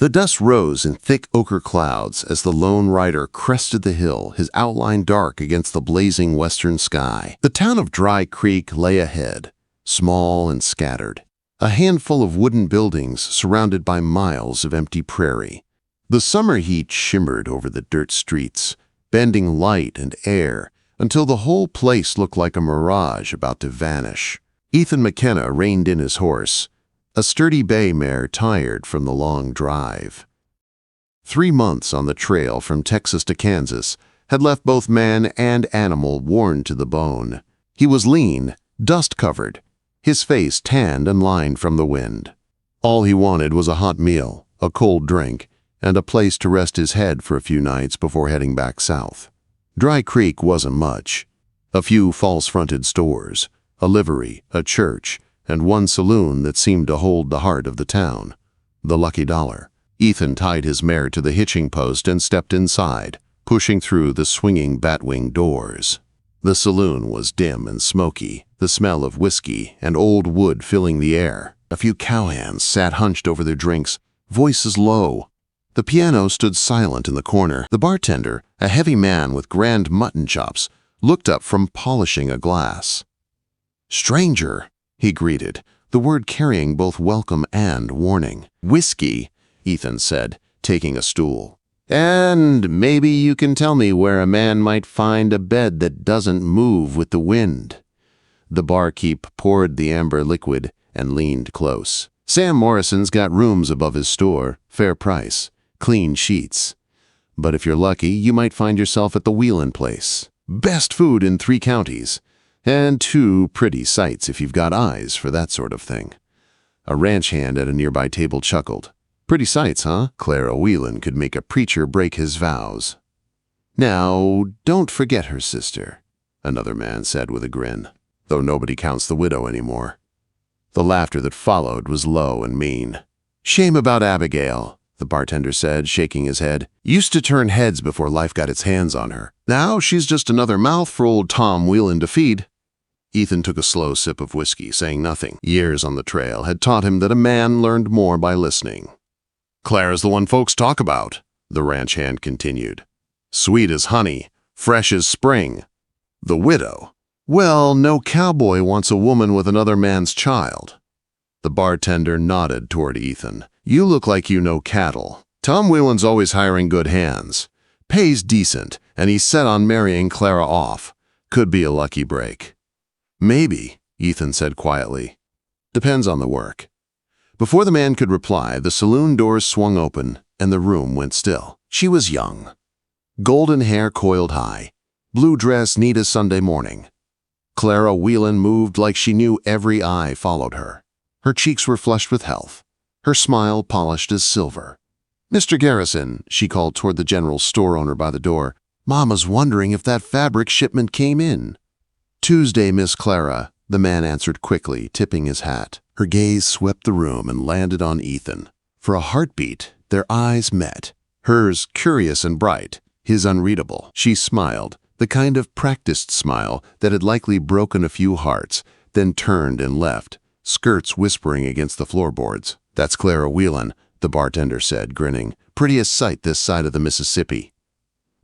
The dust rose in thick ochre clouds as the lone rider crested the hill, his outline dark against the blazing western sky. The town of Dry Creek lay ahead, small and scattered, a handful of wooden buildings surrounded by miles of empty prairie. The summer heat shimmered over the dirt streets, bending light and air until the whole place looked like a mirage about to vanish. Ethan McKenna reined in his horse, a sturdy bay mare tired from the long drive. 3 months on the trail from Texas to Kansas had left both man and animal worn to the bone. He was lean, dust-covered, his face tanned and lined from the wind. All he wanted was a hot meal, a cold drink, and a place to rest his head for a few nights before heading back south. Dry Creek wasn't much. A few false-fronted stores, a livery, a church, and one saloon that seemed to hold the heart of the town, the Lucky Dollar. Ethan tied his mare to the hitching post and stepped inside, pushing through the swinging batwing doors. The saloon was dim and smoky, the smell of whiskey and old wood filling the air. A few cowhands sat hunched over their drinks, voices low. The piano stood silent in the corner. The bartender, a heavy man with grand mutton chops, looked up from polishing a glass. "Stranger," he greeted, the word carrying both welcome and warning. "Whiskey," Ethan said, taking a stool. "And maybe you can tell me where a man might find a bed that doesn't move with the wind." The barkeep poured the amber liquid and leaned close. "Sam Morrison's got rooms above his store, fair price, clean sheets. But if you're lucky, you might find yourself at the Wheelin' Place. Best food in 3 counties. And 2 pretty sights if you've got eyes for that sort of thing." A ranch hand at a nearby table chuckled. "Pretty sights, huh? Clara Whelan could make a preacher break his vows." "Now, don't forget her sister," another man said with a grin, though nobody counts the widow anymore. The laughter that followed was low and mean. "Shame about Abigail," the bartender said, shaking his head. "Used to turn heads before life got its hands on her. Now she's just another mouth for old Tom Whelan to feed." Ethan took a slow sip of whiskey, saying nothing. Years on the trail had taught him that a man learned more by listening. "Clara's the one folks talk about," the ranch hand continued. "Sweet as honey, fresh as spring. The widow. Well, no cowboy wants a woman with another man's child." The bartender nodded toward Ethan. "You look like you know cattle. Tom Whelan's always hiring good hands. Pays decent, and he's set on marrying Clara off. Could be a lucky break." "Maybe," Ethan said quietly. "Depends on the work." Before the man could reply, the saloon doors swung open, and the room went still. She was young. Golden hair coiled high, blue dress neat as Sunday morning. Clara Whelan moved like she knew every eye followed her. Her cheeks were flushed with health, her smile polished as silver. "Mr. Garrison," she called toward the general store owner by the door, "Mama's wondering if that fabric shipment came in." "Tuesday, Miss Clara," the man answered quickly, tipping his hat. Her gaze swept the room and landed on Ethan. For a heartbeat, their eyes met, hers curious and bright, his unreadable. She smiled, the kind of practiced smile that had likely broken a few hearts, then turned and left, skirts whispering against the floorboards. "That's Clara Whelan," the bartender said, grinning. "Prettiest sight this side of the Mississippi."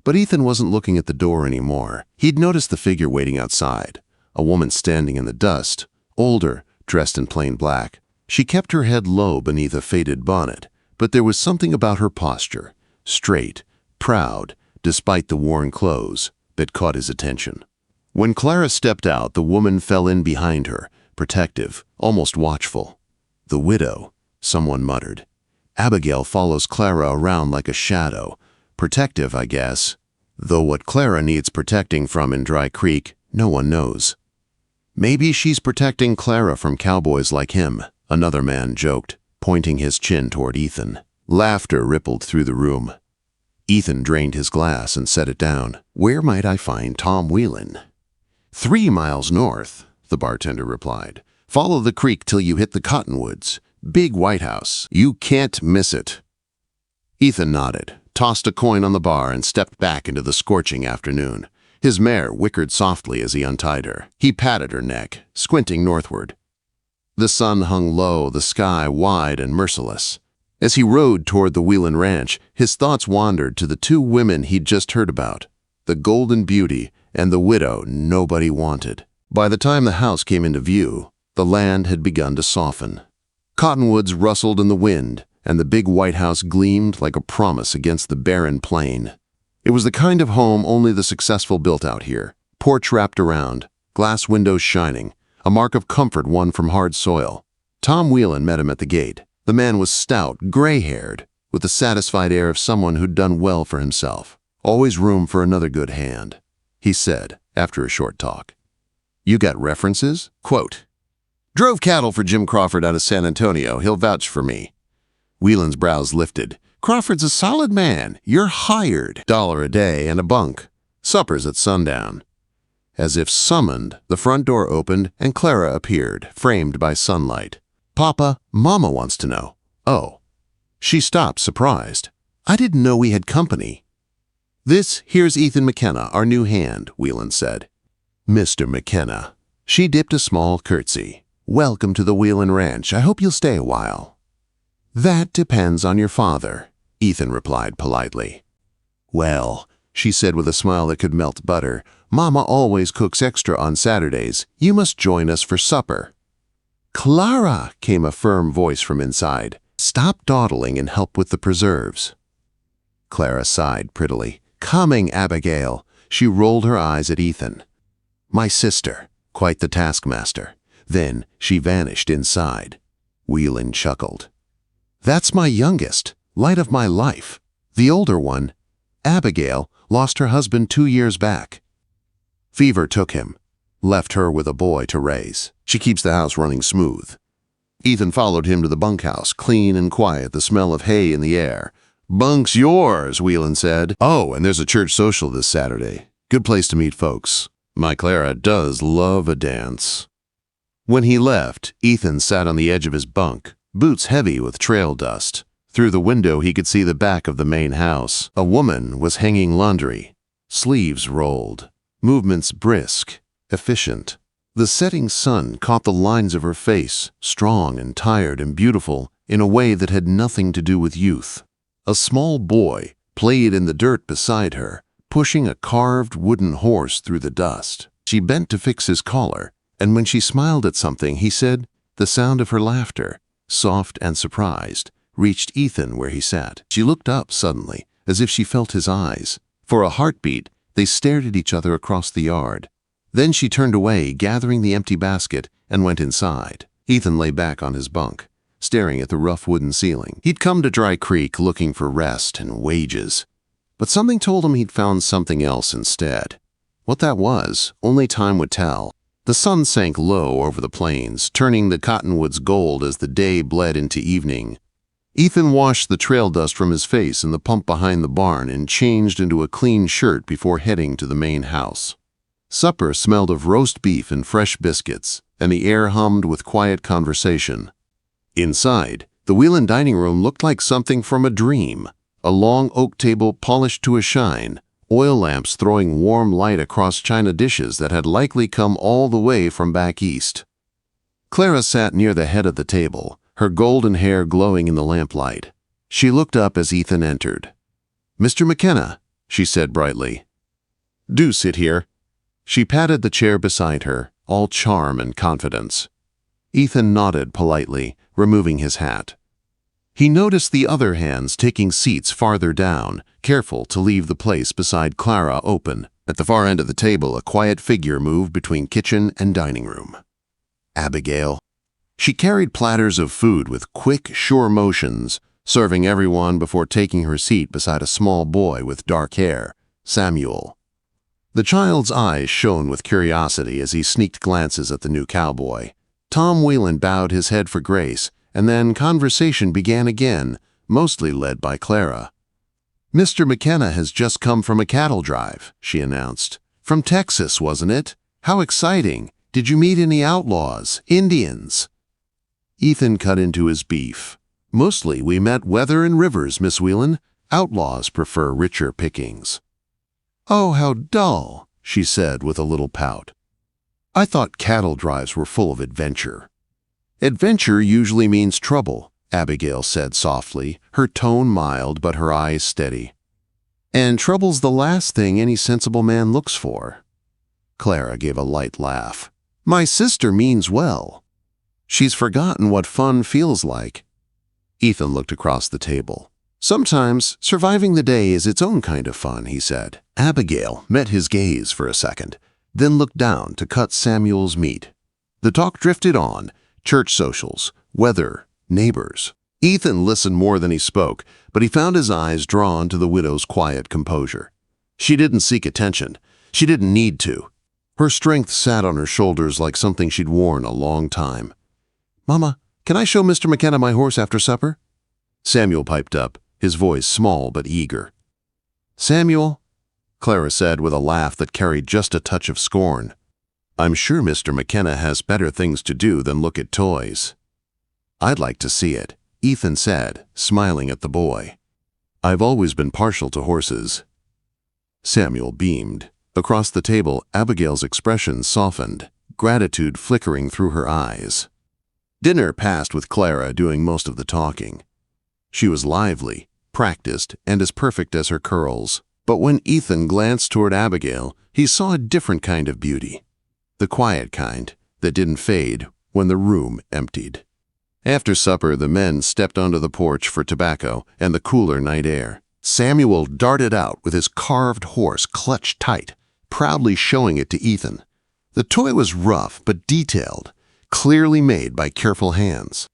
But Ethan wasn't looking at the door anymore. He'd noticed the figure waiting outside, a woman standing in the dust, older, dressed in plain black. She kept her head low beneath a faded bonnet, but there was something about her posture, straight, proud, despite the worn clothes, that caught his attention. When Clara stepped out, the woman fell in behind her, protective, almost watchful. "The widow," someone muttered. "Abigail follows Clara around like a shadow. Protective, I guess. Though what Clara needs protecting from in Dry Creek, no one knows." "Maybe she's protecting Clara from cowboys like him," another man joked, pointing his chin toward Ethan. Laughter rippled through the room. Ethan drained his glass and set it down. "Where might I find Tom Whelan?" 3 miles north, the bartender replied. "Follow the creek till you hit the cottonwoods. Big white house. You can't miss it." Ethan nodded, tossed a coin on the bar, and stepped back into the scorching afternoon. His mare whickered softly as he untied her. He patted her neck, squinting northward. The sun hung low, the sky wide and merciless. As he rode toward the Whelan Ranch, his thoughts wandered to the two women he'd just heard about, the Golden Beauty and the widow nobody wanted. By the time the house came into view, the land had begun to soften. Cottonwoods rustled in the wind, and the big white house gleamed like a promise against the barren plain. It was the kind of home only the successful built out here. Porch wrapped around, glass windows shining, a mark of comfort won from hard soil. Tom Whelan met him at the gate. The man was stout, gray-haired, with the satisfied air of someone who'd done well for himself. Always room for another good hand, he said after a short talk. You got references? Quote, drove cattle for Jim Crawford out of San Antonio. He'll vouch for me. Whelan's brows lifted. Crawford's a solid man. You're hired. $1 a day and a bunk. Supper's at sundown. As if summoned, the front door opened and Clara appeared, framed by sunlight. Papa, Mama wants to know. Oh. She stopped, surprised. I didn't know we had company. This here's Ethan McKenna, our new hand, Whelan said. Mr. McKenna. She dipped a small curtsy. Welcome to the Whelan Ranch. I hope you'll stay a while. That depends on your father, Ethan replied politely. Well, she said with a smile that could melt butter, Mama always cooks extra on Saturdays. You must join us for supper. Clara, came a firm voice from inside. Stop dawdling and help with the preserves. Clara sighed prettily. Coming, Abigail. She rolled her eyes at Ethan. My sister, quite the taskmaster. Then she vanished inside. Whelan chuckled. That's my youngest, light of my life. The older one, Abigail, lost her husband 2 years back. Fever took him, left her with a boy to raise. She keeps the house running smooth. Ethan followed him to the bunkhouse, clean and quiet, the smell of hay in the air. Bunk's yours, Whelan said. Oh, and there's a church social this Saturday. Good place to meet folks. My Clara does love a dance. When he left, Ethan sat on the edge of his bunk, boots heavy with trail dust. Through the window he could see the back of the main house. A woman was hanging laundry, sleeves rolled, movements brisk, efficient. The setting sun caught the lines of her face, strong and tired and beautiful, in a way that had nothing to do with youth. A small boy played in the dirt beside her, pushing a carved wooden horse through the dust. She bent to fix his collar, and when she smiled at something, he said, the sound of her laughter, soft and surprised, reached Ethan where he sat. She looked up suddenly, as if she felt his eyes. For a heartbeat, they stared at each other across the yard. Then she turned away, gathering the empty basket, and went inside. Ethan lay back on his bunk, staring at the rough wooden ceiling. He'd come to Dry Creek looking for rest and wages, but something told him he'd found something else instead. What that was, only time would tell. The sun sank low over the plains, turning the cottonwoods gold as the day bled into evening. Ethan washed the trail dust from his face in the pump behind the barn and changed into a clean shirt before heading to the main house. Supper smelled of roast beef and fresh biscuits, and the air hummed with quiet conversation. Inside, the Whelan dining room looked like something from a dream. A long oak table polished to a shine, oil lamps throwing warm light across china dishes that had likely come all the way from back east. Clara sat near the head of the table, her golden hair glowing in the lamplight. She looked up as Ethan entered. Mr. McKenna, she said brightly. Do sit here. She patted the chair beside her, all charm and confidence. Ethan nodded politely, removing his hat. He noticed the other hands taking seats farther down, careful to leave the place beside Clara open. At the far end of the table, a quiet figure moved between kitchen and dining room. Abigail. She carried platters of food with quick, sure motions, serving everyone before taking her seat beside a small boy with dark hair, Samuel. The child's eyes shone with curiosity as he sneaked glances at the new cowboy. Tom Whelan bowed his head for grace, and then conversation began again, mostly led by Clara. Mr. McKenna has just come from a cattle drive, she announced. From Texas, wasn't it? How exciting! Did you meet any outlaws, Indians? Ethan cut into his beef. Mostly we met Weather and Rivers, Miss Whelan. Outlaws prefer richer pickings. Oh, how dull, she said with a little pout. I thought cattle drives were full of adventure. Adventure usually means trouble, Abigail said softly, her tone mild but her eyes steady. And trouble's the last thing any sensible man looks for. Clara gave a light laugh. My sister means well. She's forgotten what fun feels like. Ethan looked across the table. Sometimes surviving the day is its own kind of fun, he said. Abigail met his gaze for a second, then looked down to cut Samuel's meat. The talk drifted on, church socials, weather, neighbors. Ethan listened more than he spoke, but he found his eyes drawn to the widow's quiet composure. She didn't seek attention. She didn't need to. Her strength sat on her shoulders like something she'd worn a long time. Mama, can I show Mr. McKenna my horse after supper? Samuel piped up, his voice small but eager. Samuel, Clara said with a laugh that carried just a touch of scorn. I'm sure Mr. McKenna has better things to do than look at toys. I'd like to see it, Ethan said, smiling at the boy. I've always been partial to horses. Samuel beamed. Across the table, Abigail's expression softened, gratitude flickering through her eyes. Dinner passed with Clara doing most of the talking. She was lively, practiced, and as perfect as her curls. But when Ethan glanced toward Abigail, he saw a different kind of beauty. The quiet kind that didn't fade when the room emptied. After supper, the men stepped onto the porch for tobacco and the cooler night air. Samuel darted out with his carved horse clutched tight, proudly showing it to Ethan. The toy was rough but detailed, clearly made by careful hands.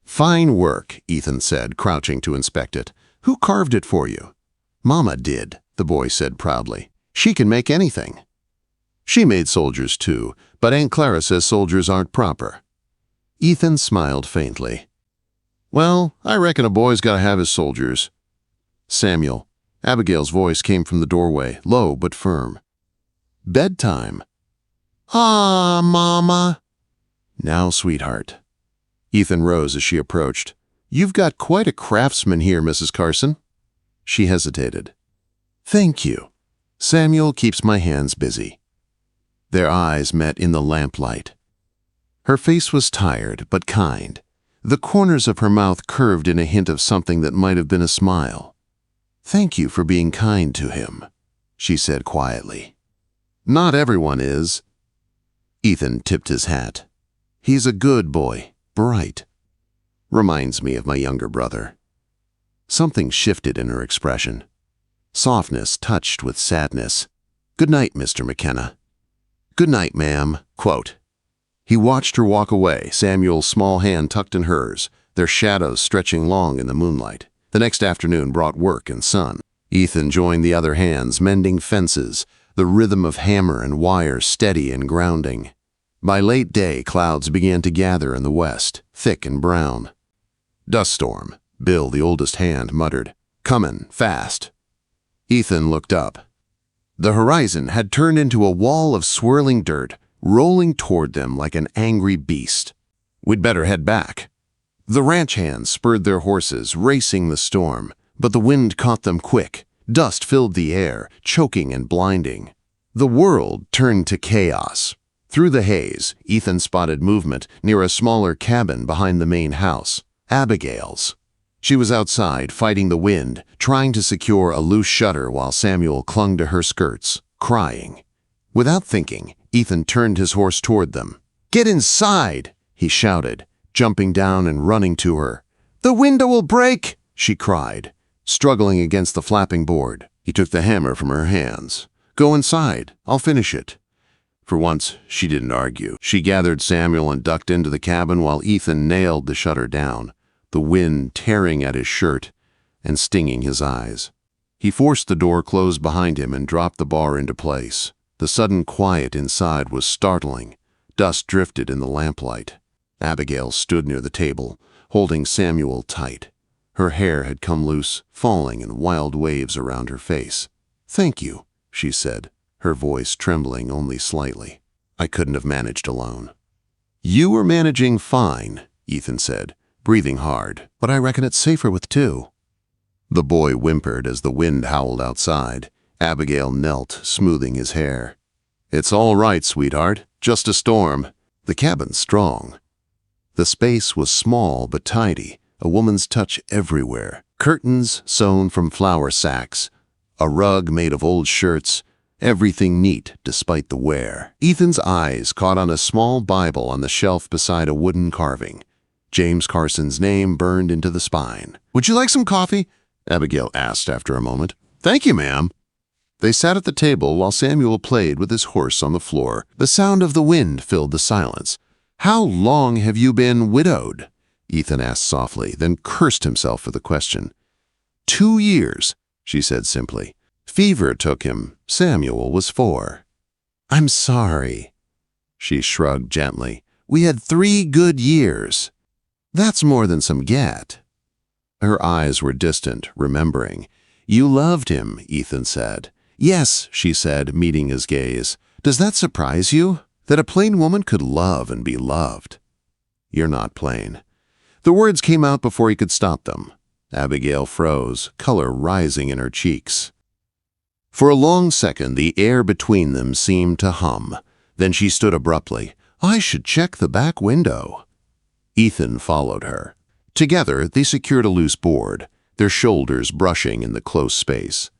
Fine work, Ethan said, crouching to inspect it. Who carved it for you? Mama did, the boy said proudly. She can make anything. She made soldiers too, but Aunt Clara says soldiers aren't proper. Ethan smiled faintly. Well, I reckon a boy's got to have his soldiers. Samuel. Abigail's voice came from the doorway, low but firm. Bedtime. Ah, Mama. Now, sweetheart. Ethan rose as she approached. You've got quite a craftsman here, Mrs. Carson. She hesitated. Thank you. Samuel keeps my hands busy. Their eyes met in the lamplight. Her face was tired but kind. The corners of her mouth curved in a hint of something that might have been a smile. Thank you for being kind to him, she said quietly. Not everyone is. Ethan tipped his hat. He's a good boy, bright. Reminds me of my younger brother. Something shifted in her expression. Softness touched with sadness. Good night, Mr. McKenna. Good night, ma'am. Quote. He watched her walk away, Samuel's small hand tucked in hers, their shadows stretching long in the moonlight. The next afternoon brought work and sun. Ethan joined the other hands, mending fences, the rhythm of hammer and wire steady and grounding. By late day, clouds began to gather in the west, thick and brown. Dust storm, Bill, the oldest hand, muttered. Comin', fast. Ethan looked up. The horizon had turned into a wall of swirling dirt, rolling toward them like an angry beast. We'd better head back. The ranch hands spurred their horses, racing the storm, but the wind caught them quick. Dust filled the air, choking and blinding. The world turned to chaos. Through the haze, Ethan spotted movement near a smaller cabin behind the main house, Abigail's. She was outside, fighting the wind, trying to secure a loose shutter while Samuel clung to her skirts, crying. Without thinking, Ethan turned his horse toward them. Get inside, he shouted, jumping down and running to her. The window will break, she cried, struggling against the flapping board. He took the hammer from her hands. Go inside, I'll finish it. For once, she didn't argue. She gathered Samuel and ducked into the cabin while Ethan nailed the shutter down, the wind tearing at his shirt and stinging his eyes. He forced the door closed behind him and dropped the bar into place. The sudden quiet inside was startling. Dust drifted in the lamplight. Abigail stood near the table, holding Samuel tight. Her hair had come loose, falling in wild waves around her face. Thank you, she said, her voice trembling only slightly. I couldn't have managed alone. You were managing fine, Ethan said, breathing hard, but I reckon it's safer with two. The boy whimpered as the wind howled outside. Abigail knelt, smoothing his hair. It's all right, sweetheart, just a storm. The cabin's strong. The space was small but tidy, a woman's touch everywhere. Curtains sewn from flour sacks, a rug made of old shirts, everything neat despite the wear. Ethan's eyes caught on a small Bible on the shelf beside a wooden carving. James Carson's name burned into the spine. "Would you like some coffee?" Abigail asked after a moment. "Thank you, ma'am." They sat at the table while Samuel played with his horse on the floor. The sound of the wind filled the silence. "How long have you been widowed?" Ethan asked softly, then cursed himself for the question. 2 years, she said simply. Fever took him. Samuel was 4. "I'm sorry." She shrugged gently. "We had 3 good years. That's more than some get." Her eyes were distant, remembering. "You loved him," Ethan said. "Yes," she said, meeting his gaze. "Does that surprise you? That a plain woman could love and be loved?" "You're not plain." The words came out before he could stop them. Abigail froze, color rising in her cheeks. For a long second, the air between them seemed to hum. Then she stood abruptly. "I should check the back window." Ethan followed her. Together, they secured a loose board, their shoulders brushing in the close space.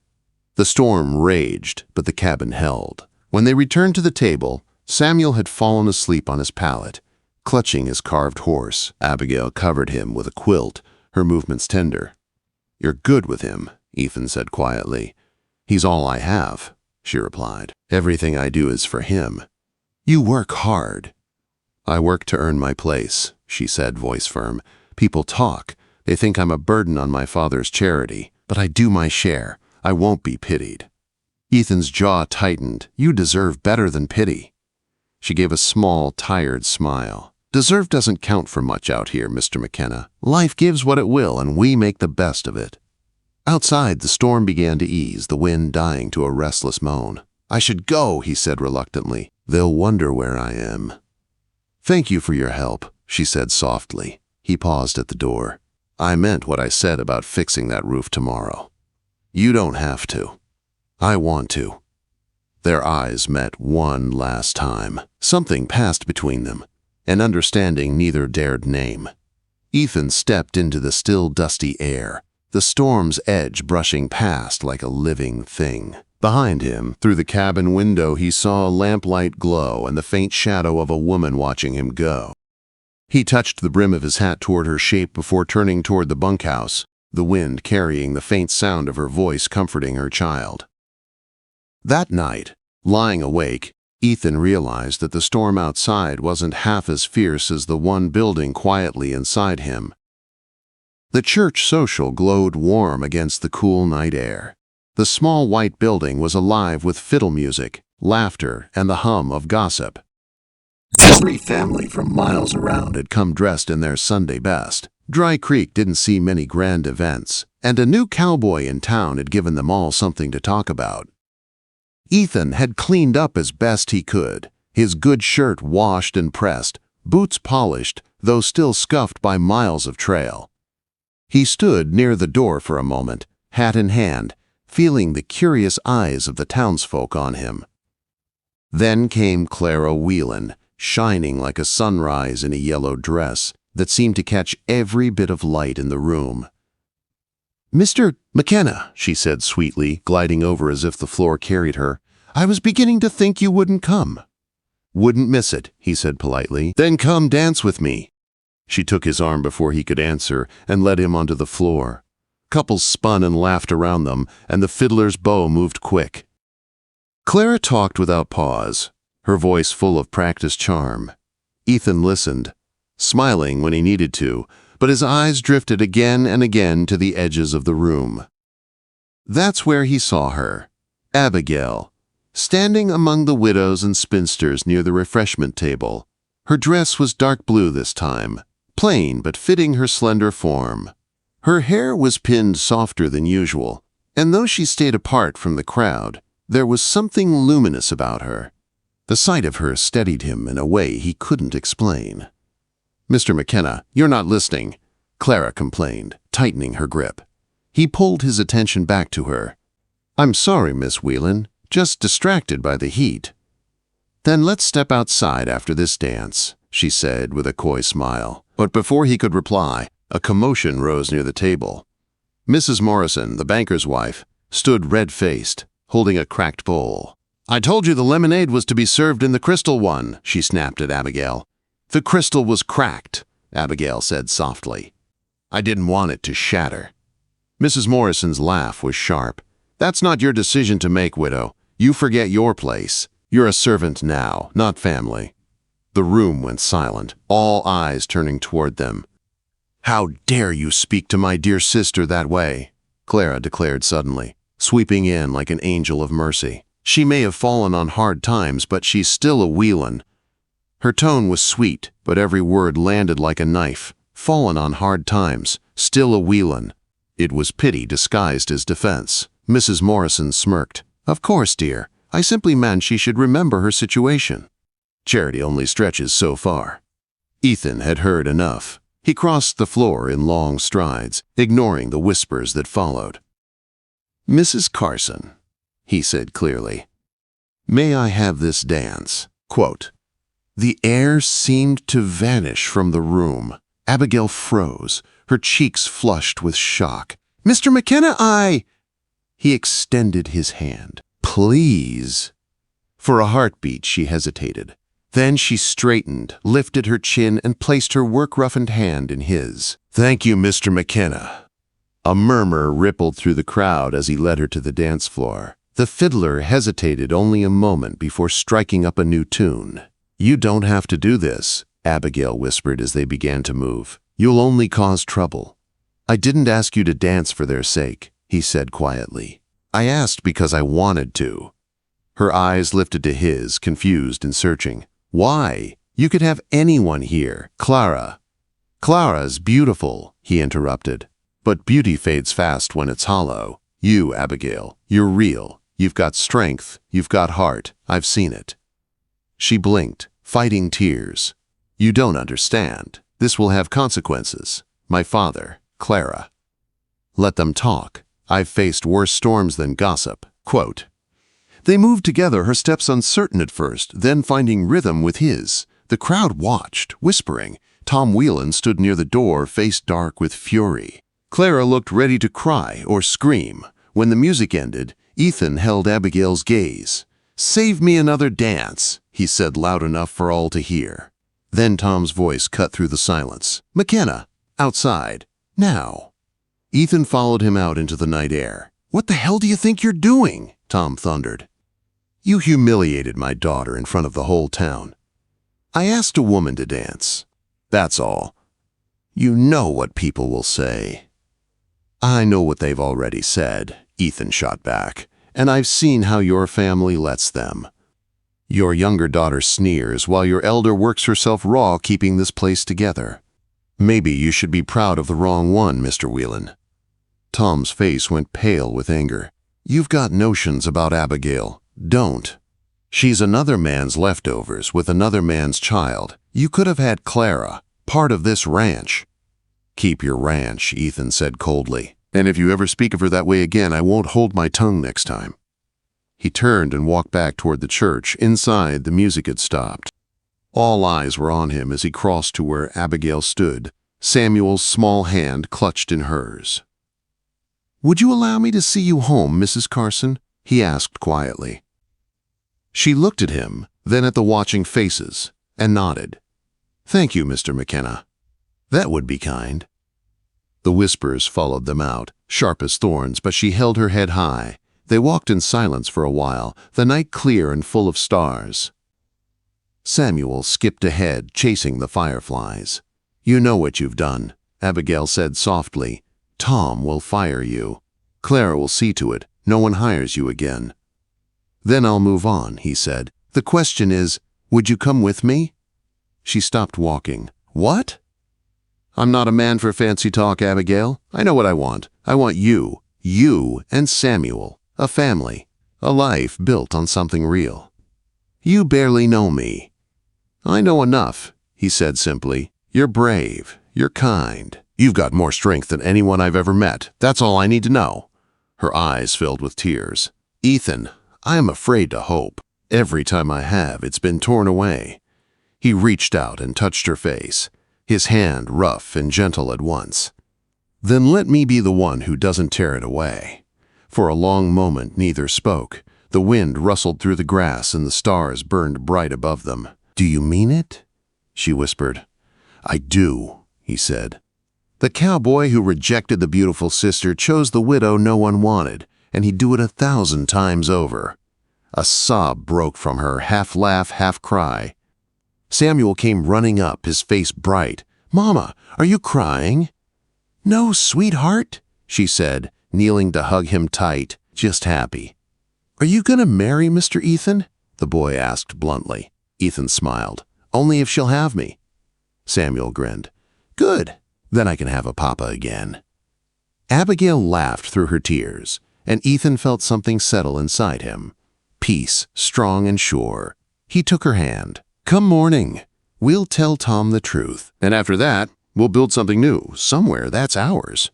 The storm raged, but the cabin held. When they returned to the table, Samuel had fallen asleep on his pallet, clutching his carved horse. Abigail covered him with a quilt, her movements tender. "You're good with him," Ethan said quietly. "He's all I have," she replied. "Everything I do is for him." "You work hard." "I work to earn my place," she said, voice firm. "People talk. They think I'm a burden on my father's charity. But I do my share. I won't be pitied." Ethan's jaw tightened. "You deserve better than pity." She gave a small, tired smile. "Deserve doesn't count for much out here, Mr. McKenna. Life gives what it will, and we make the best of it." Outside, the storm began to ease, the wind dying to a restless moan. "I should go," he said reluctantly. "They'll wonder where I am." "Thank you for your help," she said softly. He paused at the door. "I meant what I said about fixing that roof tomorrow. You don't have to. I want to." Their eyes met one last time. Something passed between them, an understanding neither dared name. Ethan stepped into the still dusty air, the storm's edge brushing past like a living thing. Behind him, through the cabin window, he saw a lamplight glow and the faint shadow of a woman watching him go. He touched the brim of his hat toward her shape before turning toward the bunkhouse, the wind carrying the faint sound of her voice comforting her child. That night, lying awake, Ethan realized that the storm outside wasn't half as fierce as the one building quietly inside him. The church social glowed warm against the cool night air. The small white building was alive with fiddle music, laughter, and the hum of gossip. Every family from miles around had come dressed in their Sunday best. Dry Creek didn't see many grand events, and a new cowboy in town had given them all something to talk about. Ethan had cleaned up as best he could, his good shirt washed and pressed, boots polished, though still scuffed by miles of trail. He stood near the door for a moment, hat in hand, feeling the curious eyes of the townsfolk on him. Then came Clara Whelan, shining like a sunrise in a yellow dress that seemed to catch every bit of light in the room. "Mr. McKenna," she said sweetly, gliding over as if the floor carried her, "I was beginning to think you wouldn't come." "Wouldn't miss it," he said politely. "Then come dance with me." She took his arm before he could answer and led him onto the floor. Couples spun and laughed around them, and the fiddler's bow moved quick. Clara talked without pause, her voice full of practiced charm. Ethan listened, smiling when he needed to, but his eyes drifted again and again to the edges of the room. That's where he saw her, Abigail, standing among the widows and spinsters near the refreshment table. Her dress was dark blue this time, plain but fitting her slender form. Her hair was pinned softer than usual, and though she stayed apart from the crowd, there was something luminous about her. The sight of her steadied him in a way he couldn't explain. "Mr. McKenna, you're not listening," Clara complained, tightening her grip. He pulled his attention back to her. "I'm sorry, Miss Whelan, just distracted by the heat." "Then let's step outside after this dance," she said with a coy smile. But before he could reply, A commotion rose near the table. Mrs. Morrison, the banker's wife, stood red-faced, holding a cracked bowl. "I told you the lemonade was to be served in the crystal one," she snapped at Abigail. "The crystal was cracked," Abigail said softly. "I didn't want it to shatter." Mrs. Morrison's laugh was sharp. "That's not your decision to make, widow. You forget your place. You're a servant now, not family." The room went silent, all eyes turning toward them. "How dare you speak to my dear sister that way?" Clara declared suddenly, sweeping in like an angel of mercy. "She may have fallen on hard times, but she's still a Whelan." Her tone was sweet, but every word landed like a knife. Fallen on hard times, still a Whelan. It was pity disguised as defense. Mrs. Morrison smirked. "Of course, dear. I simply meant she should remember her situation. Charity only stretches so far." Ethan had heard enough. He crossed the floor in long strides, ignoring the whispers that followed. "Mrs. Carson," he said clearly, "may I have this dance?" Quote, the air seemed to vanish from the room. Abigail froze, her cheeks flushed with shock. "Mr. McKenna, He extended his hand. "Please." For a heartbeat, she hesitated. Then she straightened, lifted her chin, and placed her work-roughened hand in his. "Thank you, Mr. McKenna." A murmur rippled through the crowd as he led her to the dance floor. The fiddler hesitated only a moment before striking up a new tune. "You don't have to do this," Abigail whispered as they began to move. "You'll only cause trouble." "I didn't ask you to dance for their sake," he said quietly. "I asked because I wanted to." Her eyes lifted to his, confused and searching. "Why? You could have anyone here. Clara." "Clara's beautiful," he interrupted. "But beauty fades fast when it's hollow. You, Abigail, you're real. You've got strength. You've got heart. I've seen it." She blinked, fighting tears. "You don't understand. This will have consequences. My father, Clara." "Let them talk. I've faced worse storms than gossip." Quote, they moved together, her steps uncertain at first, then finding rhythm with his. The crowd watched, whispering. Tom Whelan stood near the door, face dark with fury. Clara looked ready to cry or scream. When the music ended, Ethan held Abigail's gaze. "Save me another dance," he said loud enough for all to hear. Then Tom's voice cut through the silence. "McKenna, outside, now." Ethan followed him out into the night air. "What the hell do you think you're doing?" Tom thundered. "You humiliated my daughter in front of the whole town." "I asked a woman to dance. That's all." "You know what people will say." "I know what they've already said," Ethan shot back, "and I've seen how your family lets them. Your younger daughter sneers while your elder works herself raw keeping this place together. Maybe you should be proud of the wrong one, Mr. Whelan." Tom's face went pale with anger. "You've got notions about Abigail. Don't. She's another man's leftovers with another man's child. You could have had Clara, part of this ranch." "Keep your ranch," Ethan said coldly. "And if you ever speak of her that way again, I won't hold my tongue next time." He turned and walked back toward the church. Inside, the music had stopped. All eyes were on him as he crossed to where Abigail stood, Samuel's small hand clutched in hers. "Would you allow me to see you home, Mrs. Carson?" he asked quietly. She looked at him, then at the watching faces, and nodded. "Thank you, Mr. McKenna. That would be kind." The whispers followed them out, sharp as thorns, but she held her head high. They walked in silence for a while, the night clear and full of stars. Samuel skipped ahead, chasing the fireflies. "You know what you've done," Abigail said softly. "Tom will fire you. Clara will see to it. No one hires you again." "Then I'll move on," he said. "The question is, would you come with me?" She stopped walking. "What?" "I'm not a man for fancy talk, Abigail. I know what I want. I want you and Samuel, a family, a life built on something real. You barely know me." "I know enough," he said simply. "You're brave. You're kind. You've got more strength than anyone I've ever met. That's all I need to know." Her eyes filled with tears. "Ethan, I am afraid to hope. Every time I have, it's been torn away." He reached out and touched her face. his hand rough and gentle at once. "Then let me be the one who doesn't tear it away." For a long moment neither spoke. The wind rustled through the grass and the stars burned bright above them. "Do you mean it?" she whispered. "I do," he said. The cowboy who rejected the beautiful sister chose the widow no one wanted, and he'd do it 1,000 times over. A sob broke from her, half laugh, half cry. Samuel came running up, his face bright. "Mama, are you crying?" "No, sweetheart," she said, kneeling to hug him tight, just happy. "Are you going to marry Mr. Ethan?" the boy asked bluntly. Ethan smiled. "Only if she'll have me." Samuel grinned. "Good, then I can have a papa again." Abigail laughed through her tears, and Ethan felt something settle inside him. Peace, strong and sure. He took her hand. "Come morning, we'll tell Tom the truth, and after that, we'll build something new, somewhere that's ours."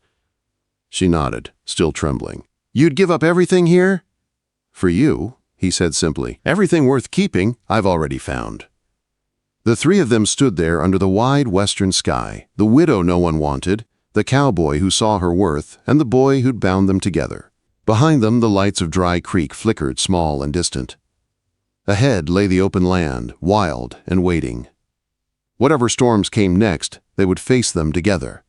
She nodded, still trembling. "You'd give up everything here?" "For you," he said simply. "Everything worth keeping I've already found." The three of them stood there under the wide western sky, the widow no one wanted, the cowboy who saw her worth, and the boy who'd bound them together. Behind them, the lights of Dry Creek flickered small and distant. Ahead lay the open land, wild and waiting. Whatever storms came next, they would face them together.